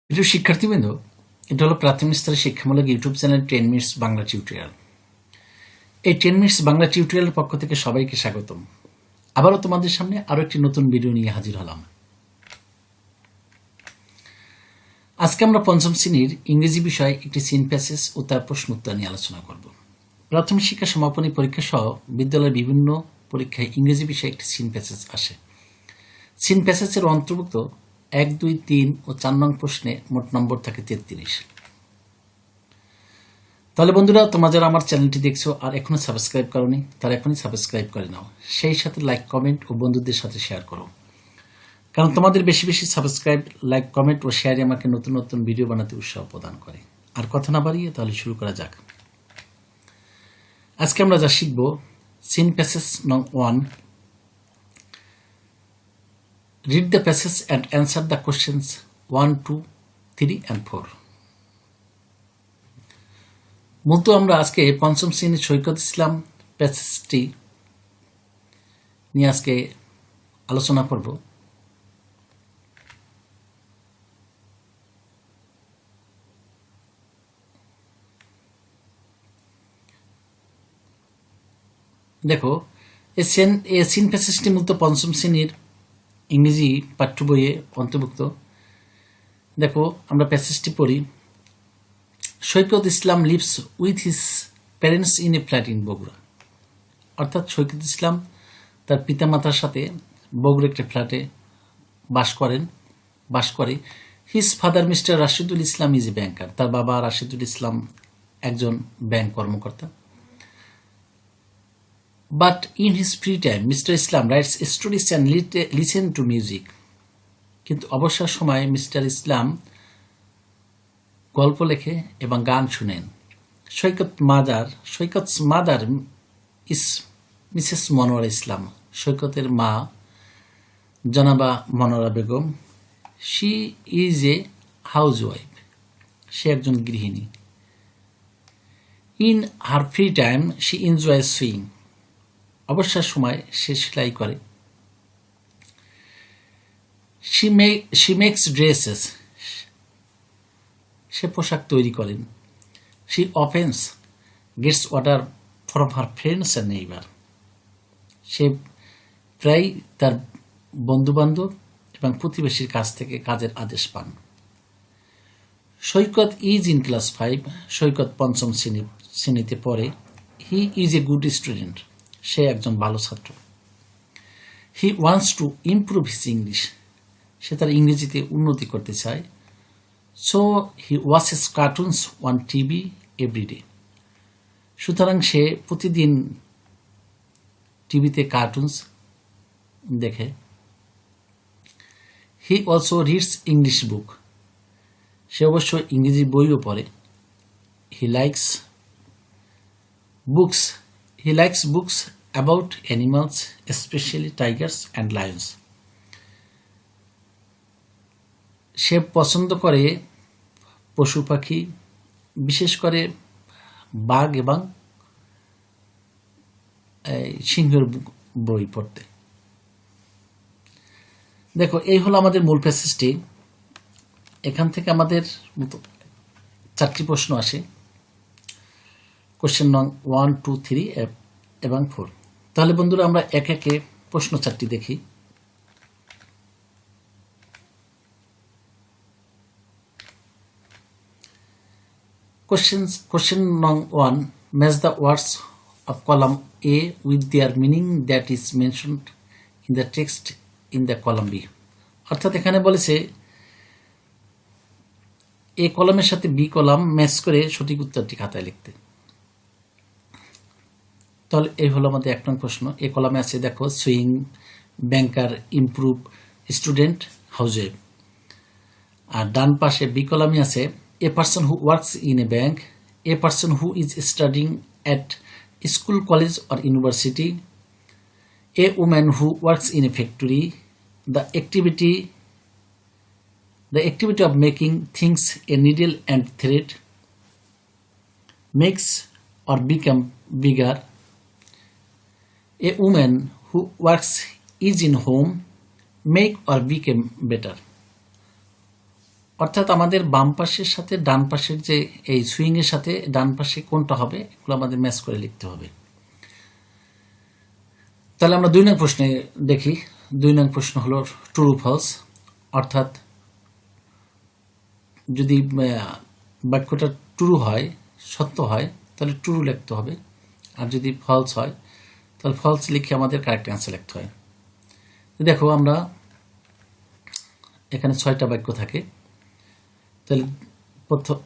প্রিয় শিক্ষার্থীবৃন্দ, এটা হলো প্রাথমিক স্তরের শিক্ষামূলক YouTube channel 10 minutes Bangla tutorial. এই 10 মিনিটস বাংলা টিউটোরিয়ালের পক্ষ থেকে সবাইকে স্বাগতম। আবারও তোমাদের সামনে আরও একটি নতুন ভিডিও নিয়ে হাজির হলাম। আজকে আমরা পঞ্চম শ্রেণীর ইংরেজি বিষয়ে একটি সিন প্যাসেজ ও তার প্রশ্ন উত্তর নিয়ে আলোচনা করব। প্রাথমিক শিক্ষা সমাপনী পরীক্ষা সহ বিদ্যালয়ের বিভিন্ন পরীক্ষায় ইংরেজি বিষয়ে একটি সিন প্যাসেজ আসে। সিন প্যাসেজের অন্তর্ভুক্ত 1, 2, 3 ও 4 নং প্রশ্নে মোট নম্বর থাকে 33। তাহলে বন্ধুরা, তোমরা যারা আমার চ্যানেলটি দেখছো আর এখনো সাবস্ক্রাইব করোনি, তারা এখনই সাবস্ক্রাইব করে নাও। সেই সাথে লাইক, কমেন্ট ও বন্ধুদের সাথে শেয়ার করো, কারণ তোমাদের বেশি বেশি সাবস্ক্রাইব, লাইক, কমেন্ট ও শেয়ারে আমাকে নতুন নতুন ভিডিও বানাতে উৎসাহ প্রদান করে। আর কথা না বাড়িয়ে তাহলে শুরু করা যাক। আজকে আমরা যা শিখব, সিন প্যাসেজ নং 1, read the passage and answer the questions 1, 2, 3 and 4. মূলত আমরা আজকে পঞ্চম শ্রেণীর সৈকত ইসলাম প্যাসেজটি নিয়ে আজকে আলোচনা করব। দেখো, এই সিন প্যাসেজটি মূলত পঞ্চম শ্রেণীর ইংরেজি পাঠ্য বইয়ে অন্তর্ভুক্ত। দেখো, আমরা প্যাসেজটি পড়ি। Saikat Islam lives with his parents in a flat in Bogura. অর্থাৎ সৈকত ইসলাম তার পিতামাতার সাথে বগুড়া একটি ফ্ল্যাটে বাস করে। His father mister Rashidul Islam is a banker. তার বাবা রাশিদুল ইসলাম একজন ব্যাংক কর্মকর্তা। But in his free time, Mr. Islam writes stories and listen to music. কিন্তু অবসর সময়ে মিস্টার ইসলাম গল্প লেখে এবং গান শুনেন। সৈকত's mother is মিসেস মনোয়ারা ইসলাম। সৈকতের মা জনাবা Monowara Begum. She is a housewife. সে একজন গৃহিণী। In her free time, she enjoys sewing. অবসর সময় সে সেলাই করে। She makes dresses. সে পোশাক তৈরি করেন। She often gets order from her friends and neighbor. সে প্রায় তার বন্ধুবান্ধব এবং প্রতিবেশীর কাছ থেকে কাজের আদেশ পান। সৈকত ইজ ইন ক্লাস 5. সৈকত পঞ্চম শ্রেণীতে পড়ে। He is a good student. সে একজন ভালো ছাত্র। He wants to improve his English. সে তার ইংরেজিতে উন্নতি করতে চায়। So he watches cartoons on TV every day. সুতরাং সে প্রতিদিন টিভিতে কার্টুনস দেখে। He also reads English book. সে অবশ্য ইংরেজি বইও পড়ে। He likes books about animals, especially tigers and lions. সে পছন্দ করে পশু পাখি, বিশেষ করে বাঘ এবং সিংহের বই পড়তে। দেখো, এই হলো আমাদের মূল প্যাসেজটি। এখান থেকে আমাদের মতো 4টি প্রশ্ন আসে। কোশ্চেন নং 1, 2, 3 এবং 4। তাহলে বন্ধুরা, আমরা একে একে প্রশ্ন 4টি দেখি। কোশ্চেন নং 1, match the words of column A with their meaning that is mentioned in the text in the column B. অর্থাৎ এখানে বলেছে এ কলামের সাথে বি কলাম ম্যাচ করে সঠিক উত্তরটি খাতায় লিখতে। তাহলে এই হলো আমাদের 1 নং প্রশ্ন। এ কলামে আছে, দেখো, সুইং, ব্যাংকার, ইমপ্রুভ, স্টুডেন্ট, হাউসওয়াইফ। আর ডান পাশে বি কলামে আছে এ person who works in a bank, A person who is studying at school, college or university, A woman who works in A factory, the activity of making things a needle and thread, makes or become bigger, a woman who works is in home, make or become better. অর্থাৎ আমাদের বাম পাশের সাথে ডান পাশের যে এই swing এর সাথে ডান পাশে কোনটা হবে এগুলো আমাদের ম্যাচ করে লিখতে হবে। তাহলে আমরা 2 নং প্রশ্নে দেখি। 2 নং প্রশ্ন হলো ট্রু ফলস, অর্থাৎ যদি বাক্যটা ট্রু হয়, সত্য হয়, তাহলে ট্রু লিখতে হবে, আর যদি ফলস হয় তাহলে ফলস লিখে আমাদের কারেক্ট অ্যান্সার লিখতে হয়। দেখো আমরা এখানে 6টা বাক্য থাকে। তাহলে প্রথম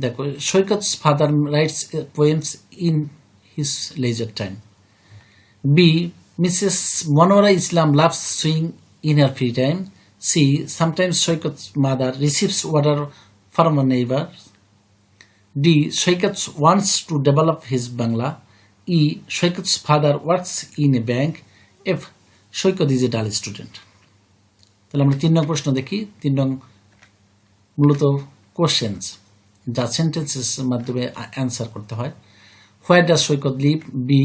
দেখো, সৈকত's father writes poems in his leisure time. B. Mrs. Monora Islam loves sewing in her free time. C. Sometimes Saikat mother receives order from a neighbor. D. Saikat wants to develop his Bangla. E. Saikat's father works in a bank. F. Saikat is a dull student. তাহলে আমরা 3 নং প্রশ্ন দেখি। 3 নং মূলত questions, যা sentences মাধ্যমে answer করতে হয়। Where does Saikat live? B.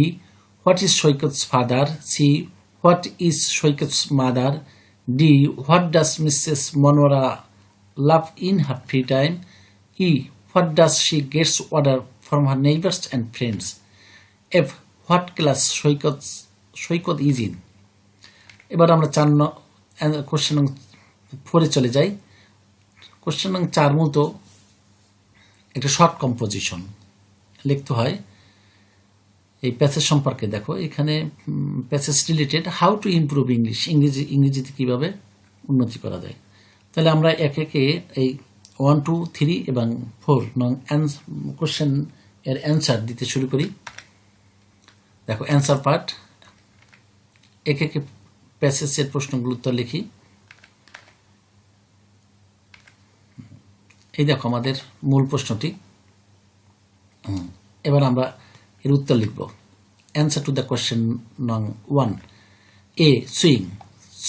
What is Saikat's father? C. What is Saikat's mother? D. What does Mrs Monora love in her free time? E. What does she gets order from her neighbours and friends? F. What class Saikat is in? এবার আমরা question নং 4 চলে যাই। Question নং 4 মূলত একটা short composition লিখতে হয় এই প্যাসেজ সম্পর্কে। দেখো এখানে passage related how to improve English, ইংরেজিতে কিভাবে উন্নতি করা যায়। তাহলে আমরা একে একে এই 1, 2, 3 এবং 4 নং কোশ্চেন এর অ্যান্সার দিতে শুরু করি। দেখো অ্যান্সার পার্ট, একে একে প্যাসেজের প্রশ্নগুলো উত্তর লিখি। এই দেখো আমাদের মূল প্রশ্নটি। এবার আমরা এর উত্তর লিখব। অ্যান্সার টু দ্য কোশ্চেন নং 1। এ. সুইং।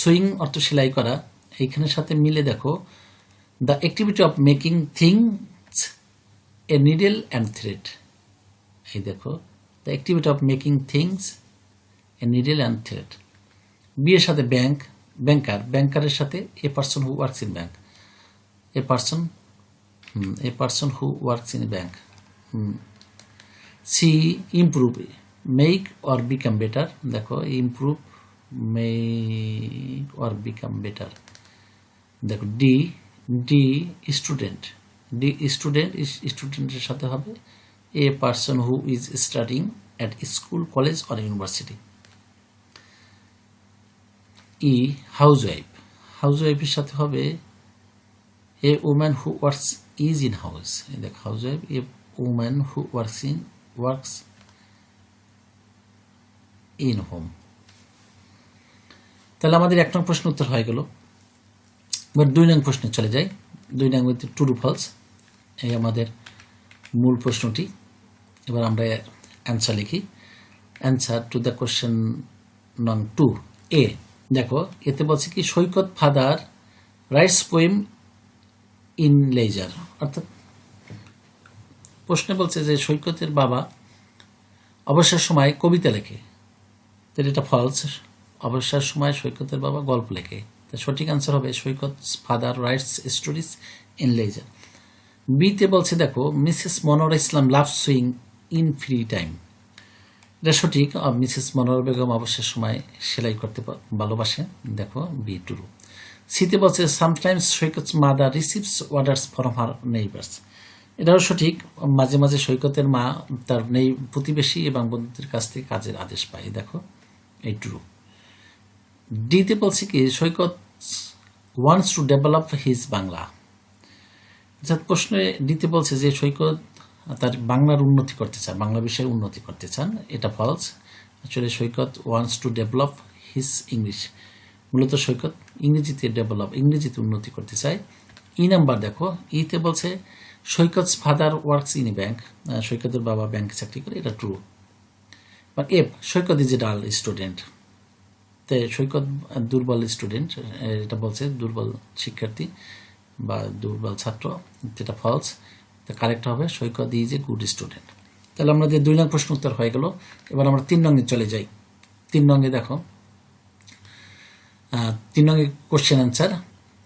সুইং অর্থ সেলাই করা। এইখানের সাথে মিলে দেখো the activity of making things a needle and thread. এই দেখো the activity of making things a needle and thread. B এর সাথে ব্যাংক, ব্যাংকার, ব্যাংকারের সাথে a person who works in bank, a person who works in a bank. C. Improve, make or become better. দেখো improve, make or become better. দেখো D. Student. D. Student is স্টুডেন্টের সাথে হবে a person who is studying at school, college or university. E. Housewife. Housewife-এর সাথে হবে a woman who works is in house. The housewife, a woman who works in home. তাহলে আমাদের 1 নং প্রশ্ন উত্তর হয়ে গেল। এবার 2 নং প্রশ্নে চলে যাই। 2 নং হচ্ছে ট্রু ফলস। এই আমাদের মূল প্রশ্নটি। এবার আমরা অ্যান্সার লিখি। অ্যান্সার টু দ্য কোশ্চেন নং 2। এ দেখো এতে বলছে কি Saikat father writes poem in leisure, অর্থাৎ প্রশ্নে বলছে যে সৈকতের বাবা অবসর সময় কবিতা লেখে। তাহলে এটা ফলস। অবসর সময় সৈকতের বাবা গল্প লেখে। তাই সঠিক আনসার হবে Saikat father writes stories in leisure. বিতে বলছে দেখো Mrs Monora Islam love sewing in free time. এটা সঠিক। মিসেস মনোরা বেগম অবসর সময় সেলাই করতে ভালোবাসেন। দেখো বি ট্রু। সিতে বলছে sometimes Saikat's mother receives orders from her neighbours. এটাও সঠিক। মাঝে মাঝে সৈকতের মা তার প্রতিবেশী এবং বন্ধুদের কাছ থেকে কাজের আদেশ পায়। দেখো এই ট্রু। ডিতে বলছে কি Saikat wants to develop his Bangla. প্রশ্নে ডিতে বলছে যে সৈকত তার বাংলার উন্নতি করতে চান, বাংলা বিষয়ে উন্নতি করতে চান। এটা ফলস। আসলে Saikat wants to develop his English. মূলত সৈকত ইংরেজিতে উন্নতি করতে চায়। ই নাম্বার দেখো ইতে বলছে Saikat's father works in a bank. সৈকতের বাবা ব্যাংকে চাকরি করে। এটা ট্রু। বা এফ সৈকত ইজ এ ডাল স্টুডেন্ট। তো সৈকত দুর্বল স্টুডেন্ট, এটা বলছে দুর্বল শিক্ষার্থী বা দুর্বল ছাত্র। যেটা ফলস। তো কারেক্ট হবে সৈকত ইজ এ গুড স্টুডেন্ট। তাহলে আমাদের 2 নং প্রশ্ন উত্তর হয়ে গেল। এবার আমরা 3 নঙ্গে চলে যাই। 3 নঙ্গে দেখো 3 নঙ্গে কোশ্চেন অ্যান্সার।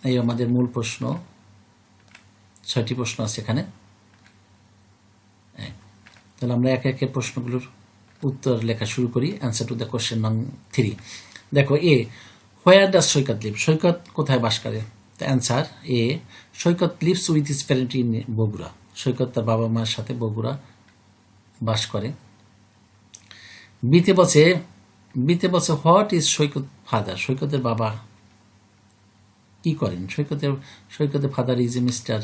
এই আমাদের মূল প্রশ্ন 6টি প্রশ্ন আছে এখানে। তাহলে আমরা একে একে প্রশ্নগুলোর উত্তর লেখা শুরু করি। অ্যান্সার টু দ্য কোশ্চেন নং 3। দেখো এ, হোয়ার ডাজ সৈকত লিভ? সৈকত কোথায় বাস করে? Answer A, Saikat lives with his parent in Bogura. Saikat তার বাবা মায়ের সাথে বগুড়া বাস করে। বিতে বলছে হোয়াট ইজ সৈকত ফাদার? সৈকতের বাবা কি করেন? সৈকতের ফাদার ইজ এ মিস্টার,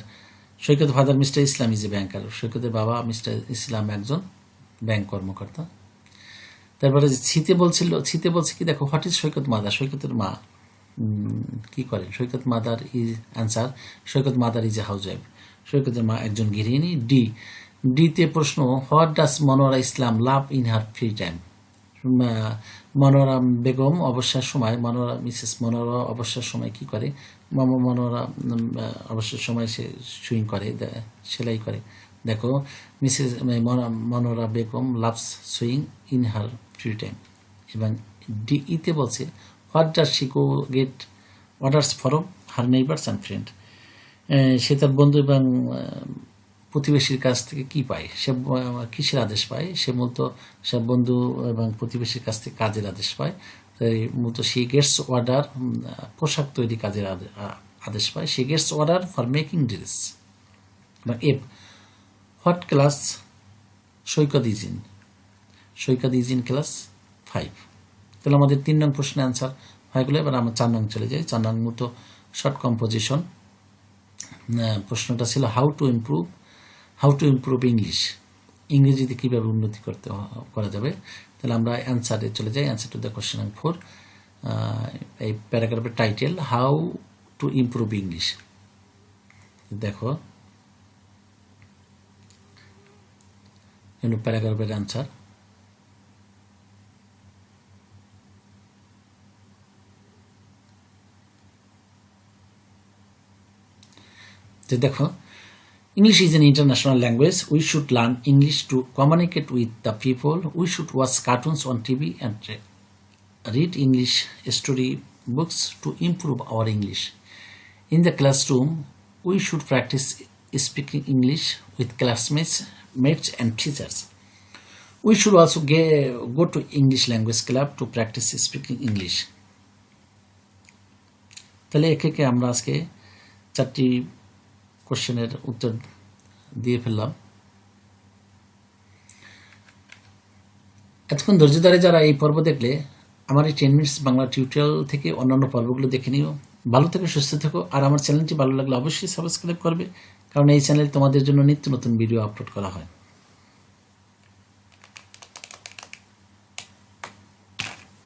সৈকতের father mister Islam is a banker. সৈকতের বাবা মিস্টার ইসলাম একজন ব্যাংক কর্মকর্তা। তারপরে ছিতে বলছে কি, দেখো হোয়াট ইজ সৈকত মাদার? সৈকতের মা কি করেন? Saikat mother is, answer Saikat mother is a housewife. সৈকতের মা একজন গৃহিণী। ডিতে প্রশ্ন, what does Monowara Islam love in her free time? Monowara Begum অবসর সময়, মিসেস মনোয়ারা অবসর সময় কি করে? মনোয়ারা অবসর সময় সে সুইং করে, সেলাই করে। দেখো Mrs Monowara Begum loves sewing in her free time. এবং ইতে বলছে what does she go get orders from her neighbours and friend? সে তার বন্ধু এবং প্রতিবেশীর কাছ থেকে কি পায়? সে কিসের আদেশ পায়? সে মূলত সে বন্ধু এবং প্রতিবেশীর কাছ থেকে কাজের আদেশ পায়। মূলত শি গেটস অর্ডার, পোশাক তৈরি কাজের আদেশ পায়। She gets order for making dress. F, what class Saikat is in? Saikat is in class 5। তাহলে আমাদের 3 নং প্রশ্নের অ্যান্সার হয়ে গেলো। এবার আমরা 4 নং চলে যাই। 4 নং মতো শর্ট কম্পোজিশন। প্রশ্নটা ছিল হাউ টু ইমপ্রুভ ইংলিশ? ইংরেজিতে কীভাবে উন্নতি করা যাবে? তাহলে আমরা অ্যান্সারে চলে যাই। অ্যান্সার টু দ্য কোশ্চেন নং 4। এই প্যারাগ্রাফের title how to improve English. দেখো প্যারাগ্রাফের অ্যান্সার। দেখো, English is an international language. We should learn English to communicate with the people. We should watch cartoons on TV and read English story books to improve our English. In the classroom, we should practice speaking English with classmates, mates and teachers. We should also go to English language club to practice speaking English. তাহলে একে আমরা আজকে 4টি কোশ্চেনের উত্তর দিয়ে ফেললাম। এতক্ষণ ধৈর্য ধরে যারা এই পর্ব দেখলে, আমার এই 10 মিনিটস বাংলা টিউটোরিয়াল থেকে অন্যান্য পর্বগুলো দেখে নিও। ভালো থেকো, সুস্থ থেকো। আর আমার চ্যানেলটি ভালো লাগলে অবশ্যই সাবস্ক্রাইব করবে, কারণ এই চ্যানেলে তোমাদের জন্য নিত্য নতুন ভিডিও আপলোড করা হয়।